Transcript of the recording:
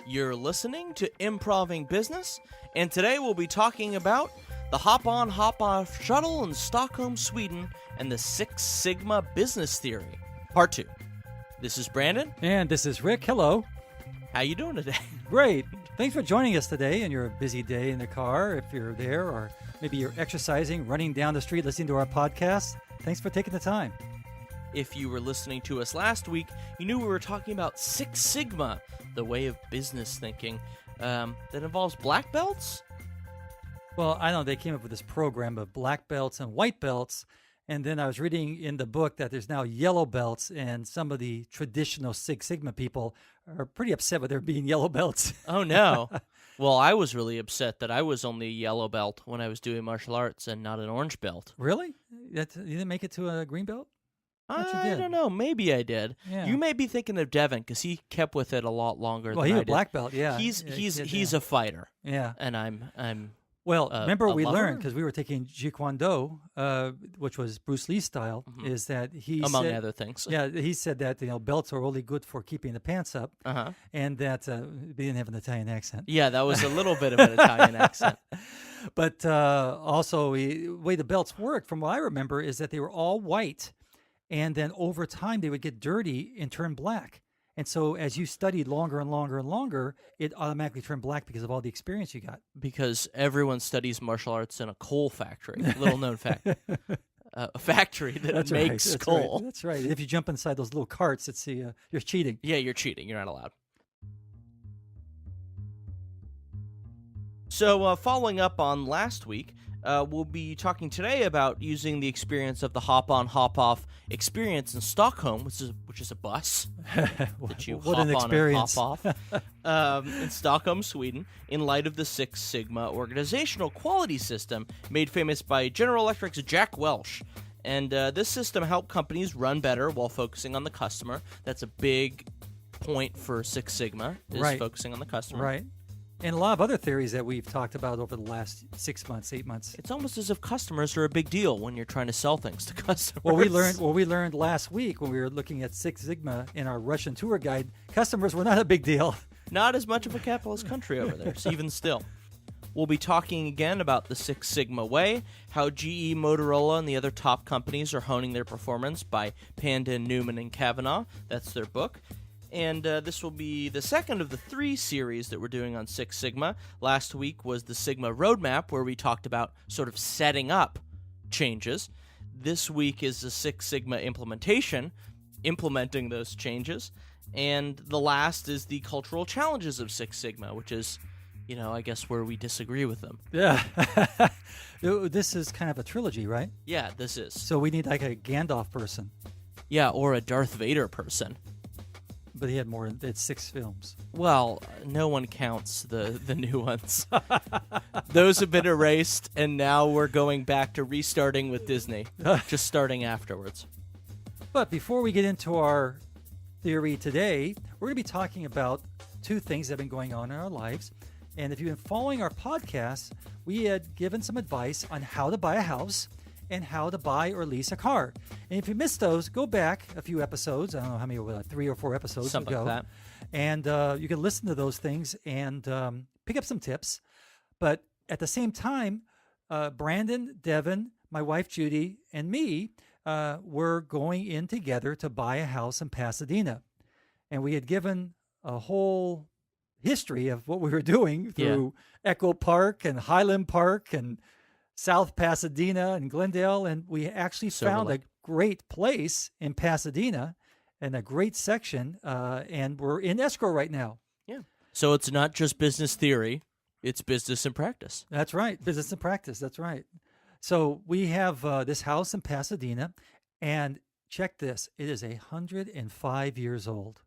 You're listening to Improv-ing Business, and today we'll be talking about the hop-on, hop-off shuttle in Stockholm, Sweden, and the Six Sigma business theory, part 2. This is Brandon. And this is Rick. Hello. How you doing today? Great. Thanks for joining us today on your busy day in the car, if you're there, or maybe you're exercising, running down the street, listening to our podcast. Thanks for taking the time. If you were listening to us last week, you knew we were talking about Six Sigma, the way of business thinking that involves black belts. Well, I know they came up with this program of black belts and white belts, and then I was reading in the book that there's now yellow belts, and some of the traditional Six Sigma people are pretty upset with there being yellow belts. Oh, no. Well, I was really upset that I was only a yellow belt when I was doing martial arts and not an orange belt. Really? You didn't make it to a green belt? I don't know. Maybe I did. Yeah. You may be thinking of Devin because he kept with it a lot longer than I did. Well, he's a black belt, yeah. He's a fighter. Yeah. And I'm Well, remember a we lover? learned, because we were taking Jeet-Kune-Do, which was Bruce Lee style, is that he among said, other things. Yeah, he said that belts are only good for keeping the pants up, and that we didn't have an Italian accent. Yeah, that was a little bit of an Italian accent. But also, the way the belts worked, from what I remember, is that they were all white, and then over time they would get dirty and turn black. And so as you studied longer and longer and longer, it automatically turned black because of all the experience you got. Because everyone studies martial arts in a coal factory, little known fact. A factory that makes coal. Right. That's right. If you jump inside those little carts, you're cheating. Yeah, you're cheating. You're not allowed. So following up on last week, we'll be talking today about using the experience of the hop-on, hop-off experience in Stockholm, which is a bus that you what hop an on experience. and hop off, in Stockholm, Sweden, in light of the Six Sigma organizational quality system made famous by General Electric's Jack Welch. And this system helped companies run better while focusing on the customer. That's a big point for Six Sigma, is focusing on the customer. Right. And a lot of other theories that we've talked about over the last 6 months, 8 months. It's almost as if customers are a big deal when you're trying to sell things to customers. Well, we learned last week when we were looking at Six Sigma in our Russian tour guide, customers were not a big deal. Not as much of a capitalist country over there, so even still. We'll be talking again about the Six Sigma way, how GE, Motorola, and the other top companies are honing their performance by Panda, Newman, and Kavanaugh. That's their book. And this will be the second of the 3 series that we're doing on Six Sigma. Last week was the Sigma Roadmap, where we talked about sort of setting up changes. This week is the Six Sigma implementation, implementing those changes. And the last is the cultural challenges of Six Sigma, which is, I guess where we disagree with them. Yeah. This is kind of a trilogy, right? Yeah, this is. So we need like a Gandalf person. Yeah, or a Darth Vader person. But he had it's 6 films. Well, no one counts the new ones. Those have been erased, and now we're going back to restarting with Disney, just starting afterwards. But before we get into our theory today, we're going to be talking about 2 things that have been going on in our lives. And if you've been following our podcast, we had given some advice on how to buy a house and how to buy or lease a car. And if you missed those, go back a few episodes. I don't know how many, 3 or 4 episodes Something ago. like that. And you can listen to those things and pick up some tips. But at the same time, Brandon, Devin, my wife Judy, and me were going in together to buy a house in Pasadena. And we had given a whole history of what we were doing through Echo Park and Highland Park and South Pasadena and Glendale, and we actually found a great place in Pasadena and a great section, and we're in escrow right now. Yeah. So it's not just business theory, it's business and practice. That's right. Business and practice. That's right. So we have this house in Pasadena, and check this. It is 105 years old.